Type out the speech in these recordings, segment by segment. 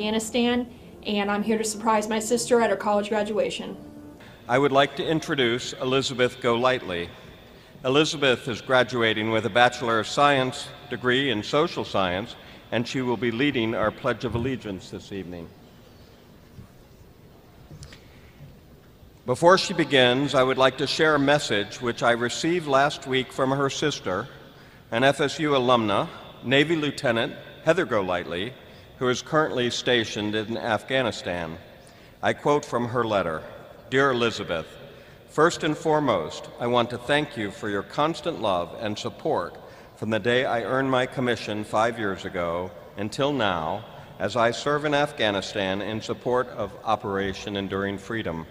Afghanistan, and I'm here to surprise my sister at her college graduation. I would like to introduce Elizabeth Golightly. Elizabeth is graduating with a Bachelor of Science degree in Social Science, and she will be leading our Pledge of Allegiance this evening. Before she begins, I would like to share a message which I received last week from her sister, an FSU alumna, Navy Lieutenant Heather Golightly, who is currently stationed in Afghanistan. I quote from her letter, "Dear Elizabeth, first and foremost, I want to thank you for your constant love and support from the day I earned my commission 5 years ago until now, as I serve in Afghanistan in support of Operation Enduring Freedom.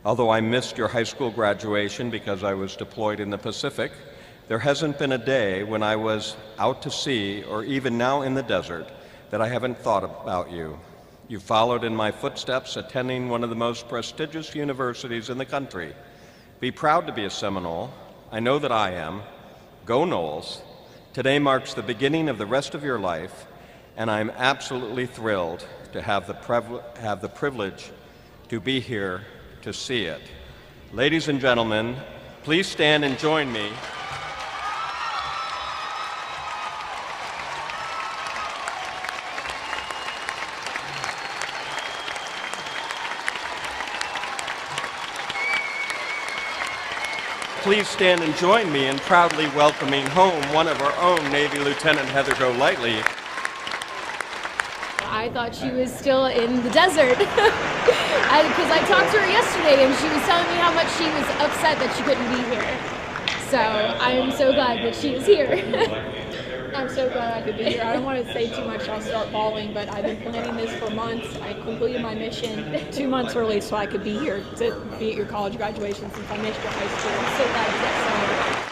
Although I missed your high school graduation because I was deployed in the Pacific, there hasn't been a day when I was out to sea or even now in the desert that I haven't thought about you. You followed in my footsteps, attending one of the most prestigious universities in the country. Be proud to be a Seminole. I know that I am. Go Noles. Today marks the beginning of the rest of your life, and I'm absolutely thrilled to have the privilege to be here to see it. Ladies and gentlemen, please stand and join me. Please stand and join me in proudly welcoming home one of our own Navy Lieutenant Heather Golightly. I thought she was still in the desert because I talked to her yesterday and she was telling me how much she was upset that she couldn't be here. So I'm so glad that she is here. I'm so glad I could be here. I don't want to say too much, I'll start bawling, but I've been planning this for months. I completed my mission 2 months early so I could be here to be at your college graduation since I missed your high school. I'm so glad you got celebrated.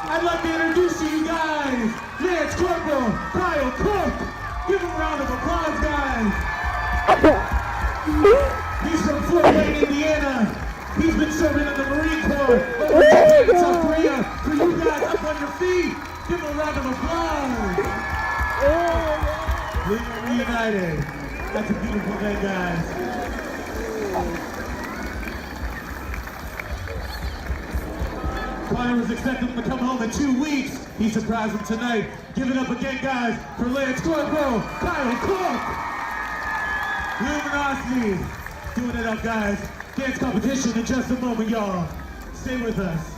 I'd like to introduce to you guys, Lance Corporal Kyle Cook. Give him a round of applause, guys. He's from Fort Wayne, Indiana. He's been serving in the Marine Corps over in South Korea. For you guys up on your feet, give him a round of applause. We are reunited. That's a beautiful thing, guys. Connor was expecting him to come home in 2 weeks. He surprised him tonight. Give it up again, guys, for Lance Corporal Kyle Cook. Luminosity. Doing it up, guys. Dance competition in just a moment, y'all. Stay with us.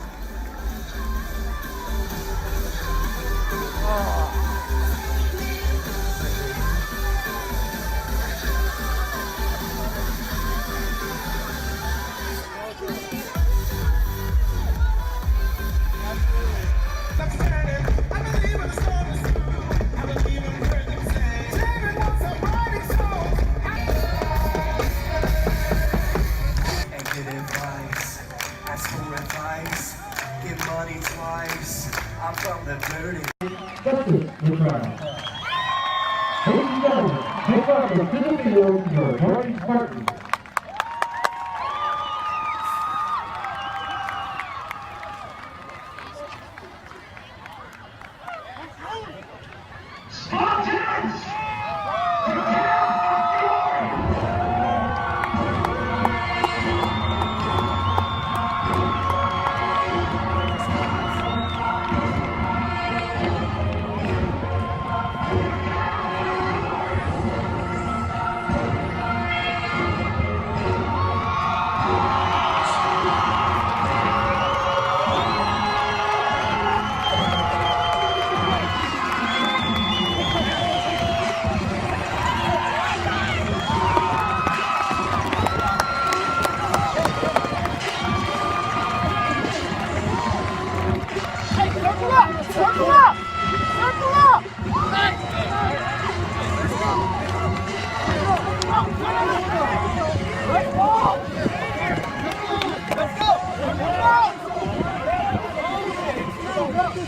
I'm from the dirty. Ladies and gentlemen, take welcome to the field your adoring Spartans. Spartans!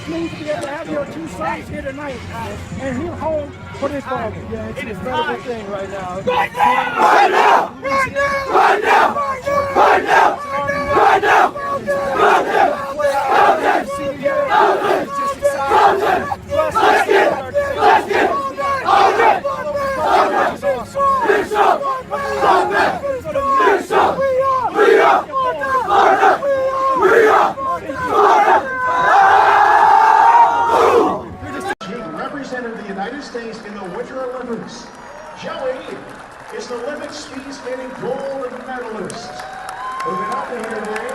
Please be able to have your two sons here tonight and here home for this ball. Yeah, it's an incredible thing right now. Right now! Right now! Right now! Right now! Right now! Right now! Right now! Right now! outstanding gold medalist. Moving up to here today.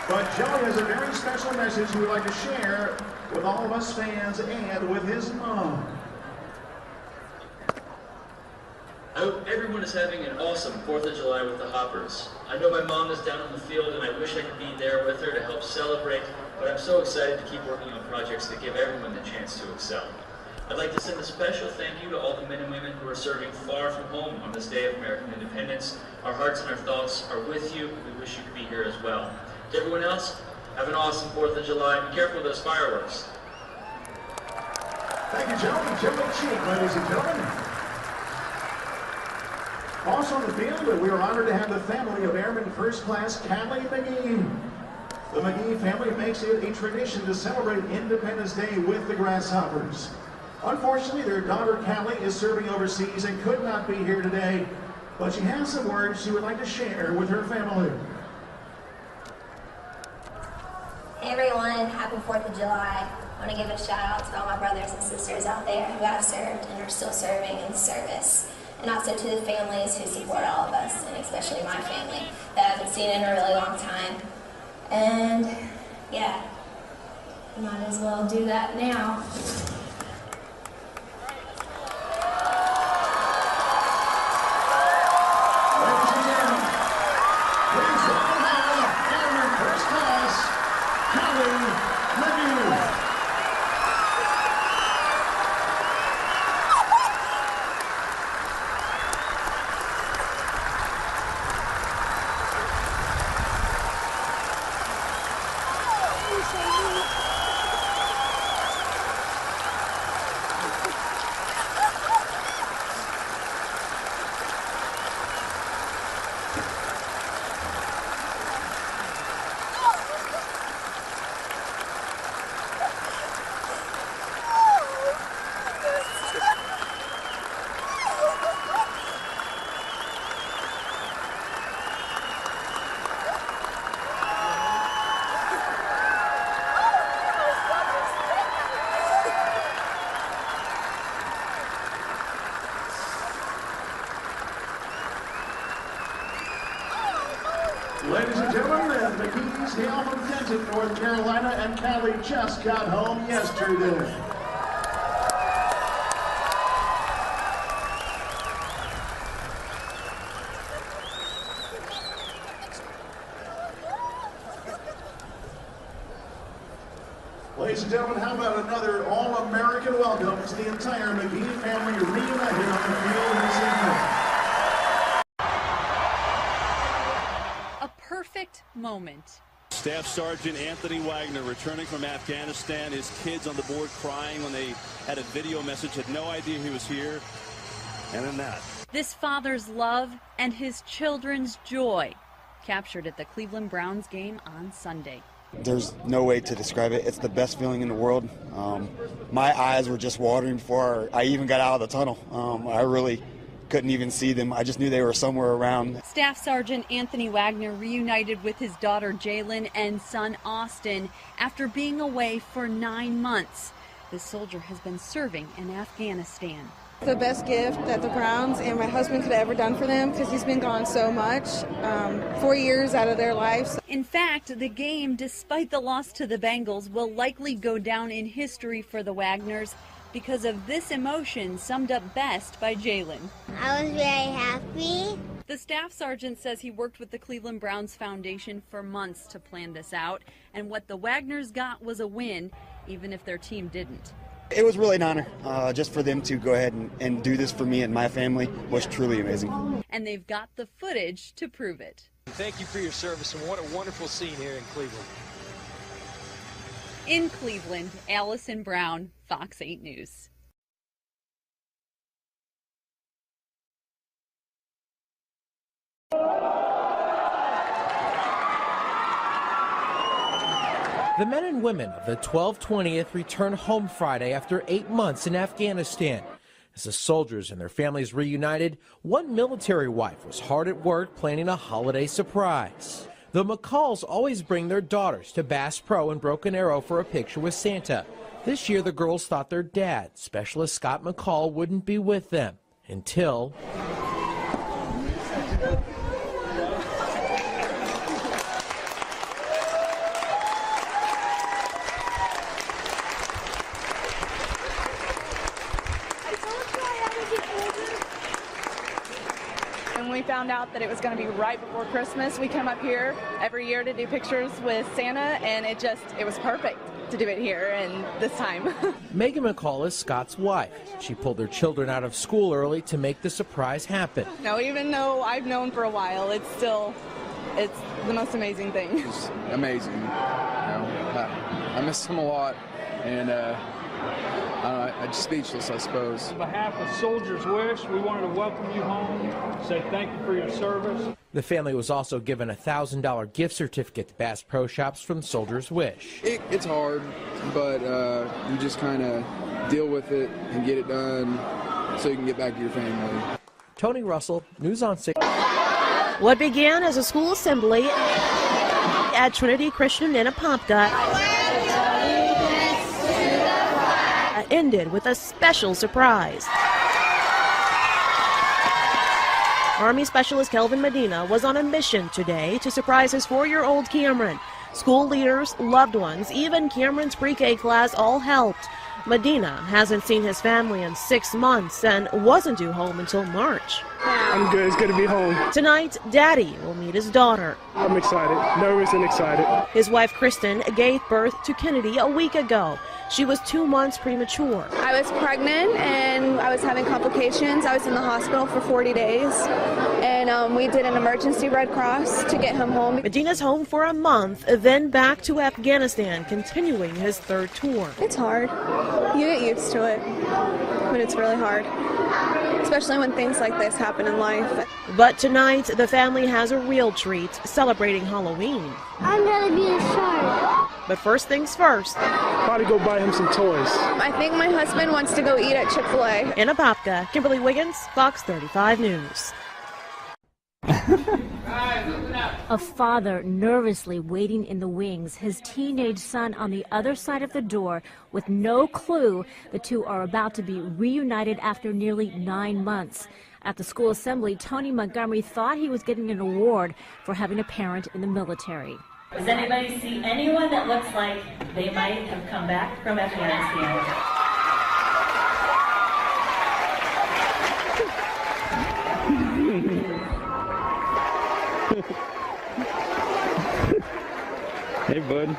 But Joey has a very special message he would like to share with all of us fans and with his mom. I hope everyone is having an awesome 4th of July with the Hoppers. I know my mom is down on the field and I wish I could be there with her to help celebrate, but I'm so excited to keep working on projects that give everyone the chance to excel. I'd like to send a special thank you to all the men and women who are serving far from home on this day of American independence. Our hearts and our thoughts are with you. We wish you could be here as well. To everyone else, have an awesome 4th of July. Be careful of those fireworks. Thank you, gentlemen. Joey Cheek, ladies and gentlemen. Also on the field, we are honored to have the family of Airman First Class Callie McGee. The McGee family makes it a tradition to celebrate Independence Day with the Grasshoppers. Unfortunately, their daughter Callie is serving overseas and could not be here today, but she has some words she would like to share with her family. Hey everyone, happy 4th of July. I want to give a shout out to all my brothers and sisters out there who have served and are still serving in service. And also to the families who support all of us, and especially my family that I haven't seen in a really long time. And yeah, might as well do that now. Ladies and gentlemen, please welcome Airman First Class Callie McGee. Ladies and gentlemen, the McGees hail from Denton, North Carolina, and Callie just got home yesterday. Ladies and gentlemen, how about another all-American welcome to the entire McGee family reunited on the field this evening. Perfect moment. Staff Sergeant Anthony Wagner returning from Afghanistan. His kids on the board crying when they had a video message, had no idea he was here. And then that. This father's love and his children's joy captured at the Cleveland Browns game on Sunday. There's no way to describe it. It's the best feeling in the world. My eyes were just watering before I even got out of the tunnel. I really couldn't even see them. I just knew they were somewhere around. Staff Sergeant Anthony Wagner reunited with his daughter Jalen and son Austin after being away for 9 months. This soldier has been serving in Afghanistan. The best gift that the Browns and my husband could have ever done for them, because he's been gone so much, 4 years out of their lives. In fact, the game, despite the loss to the Bengals, will likely go down in history for the Wagners because of this emotion summed up best by Jalen. I was very happy. The staff sergeant says he worked with the Cleveland Browns Foundation for months to plan this out, and what the Wagners got was a win, even if their team didn't. It was really an honor. Just for them to go ahead and do this for me and my family was truly amazing. And they've got the footage to prove it. Thank you for your service, and what a wonderful scene here in Cleveland. In Cleveland, Allison Brown, Fox 8 News. The men and women of the 1220th returned home Friday after 8 months in Afghanistan. As the soldiers and their families reunited, one military wife was hard at work planning a holiday surprise. The McCalls always bring their daughters to Bass Pro and Broken Arrow for a picture with Santa. This year, the girls thought their dad, Specialist Scott McCall, wouldn't be with them. until When we found out that it was going to be right before Christmas, we come up here every year to do pictures with Santa, and it was perfect to do it here and this time. Megan McCall is Scott's wife. She pulled her children out of school early to make the surprise happen. No, even though I've known for a while, it's the most amazing thing. It's amazing. You know, I miss him a lot, and I'm just speechless, I suppose. On behalf of Soldier's Wish, we wanted to welcome you home, say thank you for your service. The family was also given a $1,000 gift certificate to Bass Pro Shops from Soldier's Wish. It's hard, but you just kind of deal with it and get it done so you can get back to your family. Tony Russell, News on 6. What began as a school assembly at Trinity Christian in Apopka ended with a special surprise. Army Specialist Kelvin Medina was on a mission today to surprise his 4-year-old Cameron. School leaders, loved ones, even Cameron's pre-K class all helped. Medina hasn't seen his family in 6 months and wasn't due home until March. I'm good. It's good to be home. Tonight, Daddy will meet his daughter. I'm excited, nervous and excited. His wife, Kristen, gave birth to Kennedy a week ago. She was 2 months premature. I was pregnant and I was having complications. I was in the hospital for 40 days, and we did an emergency Red Cross to get him home. Medina's home for a month, then back to Afghanistan, continuing his 3rd tour. It's hard. You get used to it, but it's really hard, especially when things like this happen in life. But tonight, the family has a real treat, celebrating Halloween. I'm gonna be a shark. But first things first. Probably go buy him some toys. I think my husband wants to go eat at Chick-fil-A. In Apopka, Kimberly Wiggins, Fox 35 News. A father nervously waiting in the wings, his teenage son on the other side of the door with no clue the two are about to be reunited after nearly 9 months. At the school assembly, Tony Montgomery thought he was getting an award for having a parent in the military. Does anybody see anyone that looks like they might have come back from Afghanistan? Hey, bud.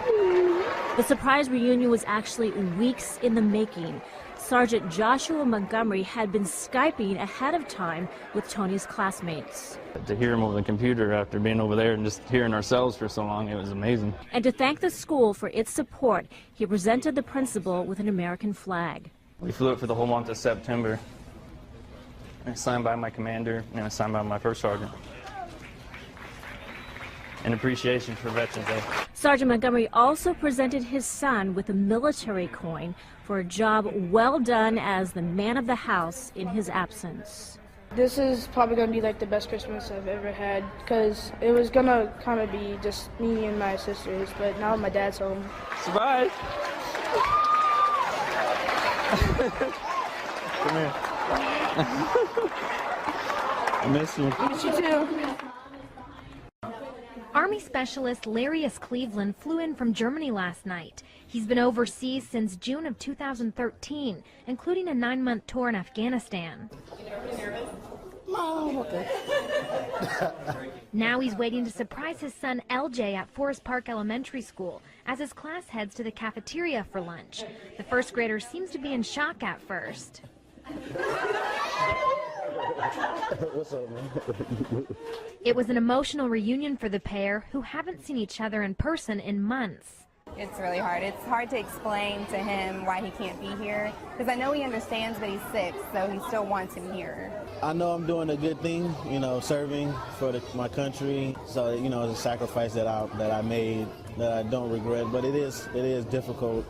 The surprise reunion was actually weeks in the making. Sergeant Joshua Montgomery had been Skyping ahead of time with Tony's classmates. To hear him over the computer after being over there and just hearing ourselves for so long, it was amazing. And to thank the school for its support, he presented the principal with an American flag. We flew it for the whole month of September. And it's signed by my commander and it's signed by my first sergeant. In appreciation for Veterans Day. Sergeant Montgomery also presented his son with a military coin for a job well done as the man of the house in his absence. This is probably going to be like the best Christmas I've ever had, because it was going to kind of be just me and my sisters, but now my dad's home. Surprise! Come here. I miss you. Miss you too. Army Specialist Larius Cleveland flew in from Germany last night. He's been overseas since June of 2013, including a 9-month tour in Afghanistan. Oh, okay. Now he's waiting to surprise his son LJ at Forest Park Elementary School as his class heads to the cafeteria for lunch. The first grader seems to be in shock at first. What's up, man? It was an emotional reunion for the pair who haven't seen each other in person in months. It's really hard. It's hard to explain to him why he can't be here, because I know he understands, but he's 6, so he still wants him here. I know I'm doing a good thing, you know, serving for my country. So, you know, it's a sacrifice that I made that I don't regret, but it is difficult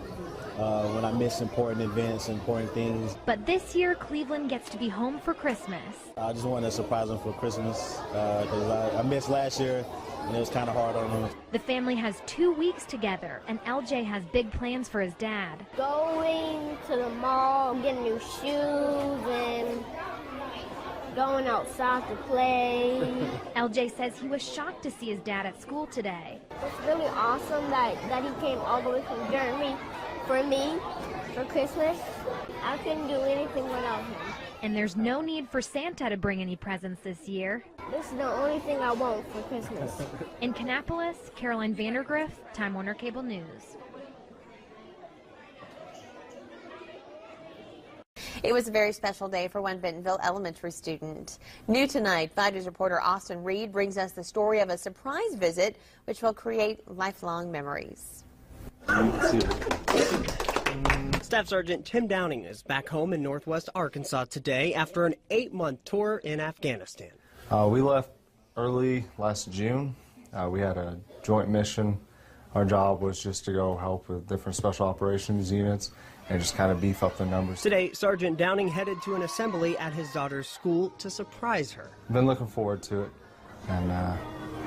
when I miss important events, important things. But this year, Cleveland gets to be home for Christmas. I just wanted to surprise him for Christmas because I missed last year and it was kind of hard on him. The family has 2 weeks together, and LJ has big plans for his dad. Going to the mall, getting new shoes, and going outside to play. LJ says he was shocked to see his dad at school today. It's really awesome that he came all the way from Germany for me for Christmas. I couldn't do anything without him. And there's no need for Santa to bring any presents this year. This is the only thing I want for Christmas. In Kannapolis, Caroline Vandergriff, Time Warner Cable News. It was a very special day for one Bentonville elementary student. New tonight, 5 News reporter Austin Reed brings us the story of a surprise visit which will create lifelong memories. Staff Sergeant Tim Downing is back home in Northwest Arkansas today after an 8-month tour in Afghanistan. We left early last June. We had a joint mission. Our job was just to go help with different special operations units and just kind of beef up the numbers. Today, Sergeant Downing headed to an assembly at his daughter's school to surprise her. Been looking forward to it, and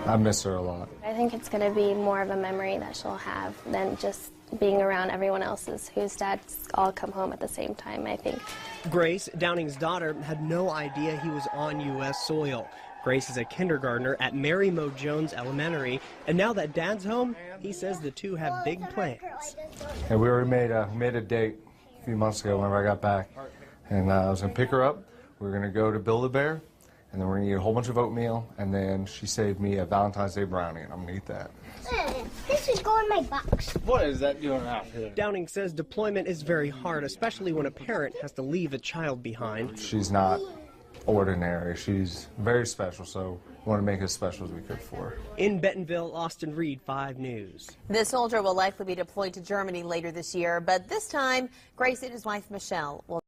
I miss her a lot. I think it's going to be more of a memory that she'll have than just being around everyone else's whose dads all come home at the same time, I think. Grace, Downing's daughter, had no idea he was on U.S. soil. Grace is a kindergartner at Mary Mo Jones Elementary, and now that Dad's home, he says the two have big plans. And we already made a date a few months ago whenever I got back, and I was going to pick her up. We were going to go to Build-A-Bear, and then we're going to eat a whole bunch of oatmeal, and then she saved me a Valentine's Day brownie, and I'm going to eat that. This is going in my box. What is that doing out here? Downing says deployment is very hard, especially when a parent has to leave a child behind. She's not ordinary. She's very special, so we want to make it as special as we could for her. In Bentonville, Austin Reed, 5 News. The soldier will likely be deployed to Germany later this year, but this time, Grace and his wife Michelle will